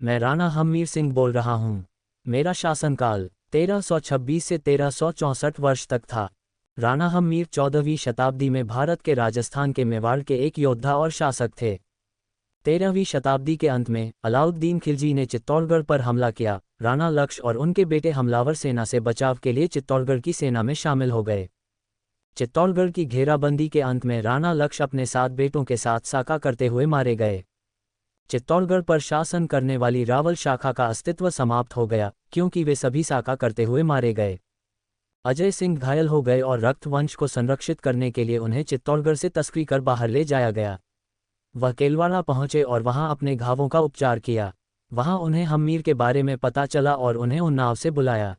मैं राणा हम्मीर सिंह बोल रहा हूँ। मेरा शासनकाल 1326 से 1364 वर्ष तक था। राणा हम्मीर 14वीं शताब्दी में भारत के राजस्थान के मेवाड़ के एक योद्धा और शासक थे। 13वीं शताब्दी के अंत में अलाउद्दीन खिलजी ने चित्तौड़गढ़ पर हमला किया। राणा लक्ष्य और उनके बेटे हमलावर सेना से बचाव के लिए चित्तौड़गढ़ की सेना में शामिल हो गए। चित्तौड़गढ़ की घेराबंदी के अंत में राणा लक्ष्य अपने 7 बेटों के साथ साका करते हुए मारे गए। चित्तौड़गढ़ पर शासन करने वाली रावल शाखा का अस्तित्व समाप्त हो गया, क्योंकि वे सभी साका करते हुए मारे गए। अजय सिंह घायल हो गए और रक्त वंश को संरक्षित करने के लिए उन्हें चित्तौड़गढ़ से तस्करी कर बाहर ले जाया गया। वह केलवाड़ा पहुंचे और वहां अपने घावों का उपचार किया। वहां उन्हें हम्मीर के बारे में पता चला और उन्हें उन्नाव से बुलाया।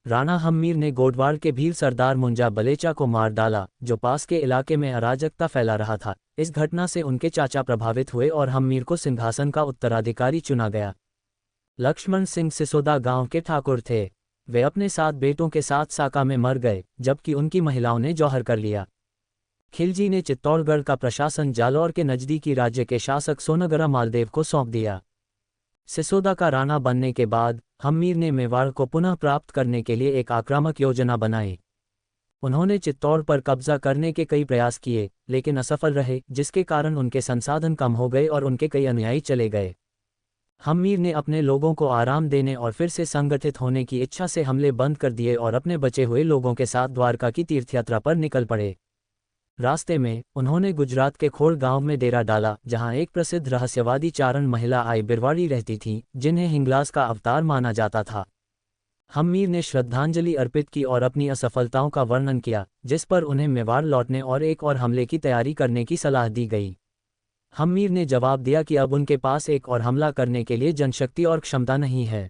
राणा हम्मीर ने गोडवाड़ के भील सरदार मुंजा बलेचा को मार डाला, जो पास के इलाके में अराजकता फैला रहा था। इस घटना से उनके चाचा प्रभावित हुए और हम्मीर को सिंहासन का उत्तराधिकारी चुना गया। लक्ष्मण सिंह सिसोदा गांव के ठाकुर थे। वे अपने 7 बेटों के साथ साका में मर गए, जबकि उनकी महिलाओं ने जौहर कर लिया। खिलजी ने चित्तौड़गढ़ का प्रशासन जालौर के नज़दीकी राज्य के शासक सोनगरा मालदेव को सौंप दिया। सिसोदा का राणा बनने के बाद हम्मीर ने मेवाड़ को पुनः प्राप्त करने के लिए एक आक्रामक योजना बनाई। उन्होंने चित्तौड़ पर कब्जा करने के कई प्रयास किए, लेकिन असफल रहे, जिसके कारण उनके संसाधन कम हो गए और उनके कई अनुयायी चले गए। हम्मीर ने अपने लोगों को आराम देने और फिर से संगठित होने की इच्छा से हमले बंद कर दिए और अपने बचे हुए लोगों के साथ द्वारका की तीर्थयात्रा पर निकल पड़े। रास्ते में उन्होंने गुजरात के खोड़ गांव में डेरा डाला, जहां एक प्रसिद्ध रहस्यवादी चारण महिला आई बिरवाड़ी रहती थी, जिन्हें हिंगलाज का अवतार माना जाता था। हम्मीर ने श्रद्धांजलि अर्पित की और अपनी असफलताओं का वर्णन किया, जिस पर उन्हें मेवाड़ लौटने और एक और हमले की तैयारी करने की सलाह दी गई। हम्मीर ने जवाब दिया कि अब उनके पास एक और हमला करने के लिए जनशक्ति और क्षमता नहीं है।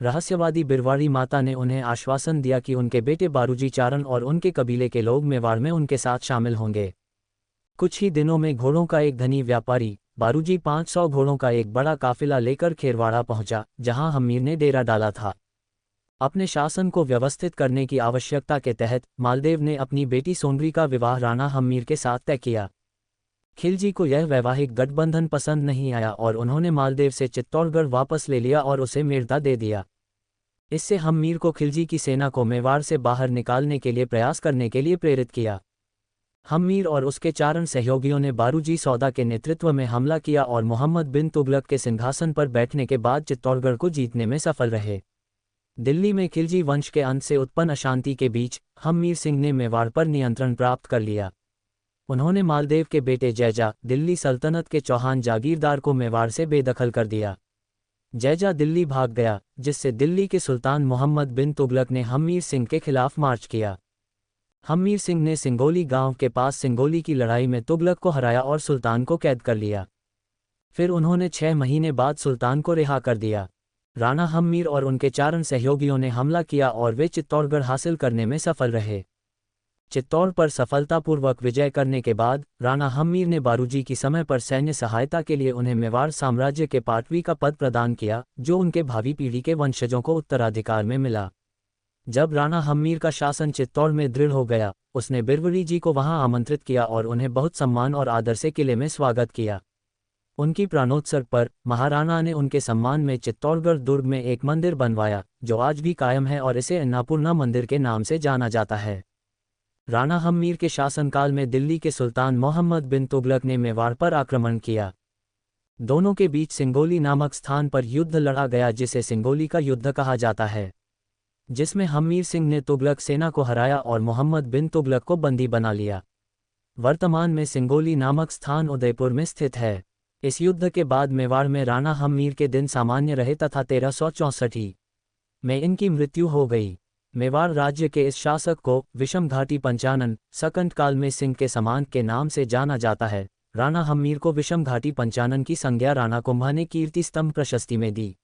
रहस्यवादी बिरवाड़ी माता ने उन्हें आश्वासन दिया कि उनके बेटे बारूजी चारण और उनके कबीले के लोग मेवाड़ में उनके साथ शामिल होंगे। कुछ ही दिनों में घोड़ों का एक धनी व्यापारी बारूजी 500 घोड़ों का एक बड़ा काफिला लेकर खेरवाड़ा पहुंचा, जहां हम्मीर ने डेरा डाला था। अपने शासन को व्यवस्थित करने की आवश्यकता के तहत मालदेव ने अपनी बेटी सोनरी का विवाह राणा हम्मीर के साथ तय किया। खिलजी को यह वैवाहिक गठबंधन पसंद नहीं आया और उन्होंने मालदेव से चित्तौड़गढ़ वापस ले लिया और उसे मेड़ता दे दिया। इससे हम्मीर को खिलजी की सेना को मेवाड़ से बाहर निकालने के लिए प्रयास करने के लिए प्रेरित किया। हम्मीर और उसके चारण सहयोगियों ने बारूजी सौदा के नेतृत्व में हमला किया और मोहम्मद बिन तुगलक के सिंहासन पर बैठने के बाद चित्तौड़गढ़ को जीतने में सफल रहे। दिल्ली में खिलजी वंश के अंत से उत्पन्न अशांति के बीच हम्मीर सिंह ने मेवाड़ पर नियंत्रण प्राप्त कर लिया। उन्होंने मालदेव के बेटे जैजा दिल्ली सल्तनत के चौहान जागीरदार को मेवाड़ से बेदखल कर दिया। जैजा दिल्ली भाग गया, जिससे दिल्ली के सुल्तान मोहम्मद बिन तुगलक ने हम्मीर सिंह के खिलाफ मार्च किया। हम्मीर सिंह ने सिंगोली गांव के पास सिंगोली की लड़ाई में तुगलक को हराया और सुल्तान को कैद कर लिया। फिर उन्होंने 6 महीने बाद सुल्तान को रिहा कर दिया। राणा हम्मीर और उनके चारण सहयोगियों ने हमला किया और वे चित्तौड़गढ़ हासिल करने में सफल रहे। चित्तौड़ पर सफलतापूर्वक विजय करने के बाद राणा हम्मीर ने बारूजी की समय पर सैन्य सहायता के लिए उन्हें मेवाड़ साम्राज्य के पाटवी का पद प्रदान किया, जो उनके भावी पीढ़ी के वंशजों को उत्तराधिकार में मिला। जब राणा हम्मीर का शासन चित्तौड़ में दृढ़ हो गया, उसने बिरवड़ी जी को वहां आमंत्रित किया और उन्हें बहुत सम्मान और आदर से किले में स्वागत किया। उनकी प्राणोत्सव पर महाराणा ने उनके सम्मान में चित्तौड़गढ़ दुर्ग में एक मंदिर बनवाया, जो आज भी कायम है और इसे अन्नापूर्णा मंदिर के नाम से जाना जाता है। राणा हम्मीर के शासनकाल में दिल्ली के सुल्तान मोहम्मद बिन तुगलक ने मेवाड़ पर आक्रमण किया। दोनों के बीच सिंगोली नामक स्थान पर युद्ध लड़ा गया, जिसे सिंगोली का युद्ध कहा जाता है, जिसमें हम्मीर सिंह ने तुगलक सेना को हराया और मोहम्मद बिन तुगलक को बंदी बना लिया। वर्तमान में सिंगोली नामक स्थान उदयपुर में स्थित है। इस युद्ध के बाद मेवाड़ में राणा हम्मीर के दिन सामान्य रहे तथा 1364 में इनकी मृत्यु हो गई। मेवाड़ राज्य के इस शासक को विषम घाटी पंचानन सकंठ काल में सिंह के समान के नाम से जाना जाता है। राणा हम्मीर को विषम घाटी पंचानन की संज्ञा राणा कुंभा ने कीर्ति स्तंभ प्रशस्ति में दी।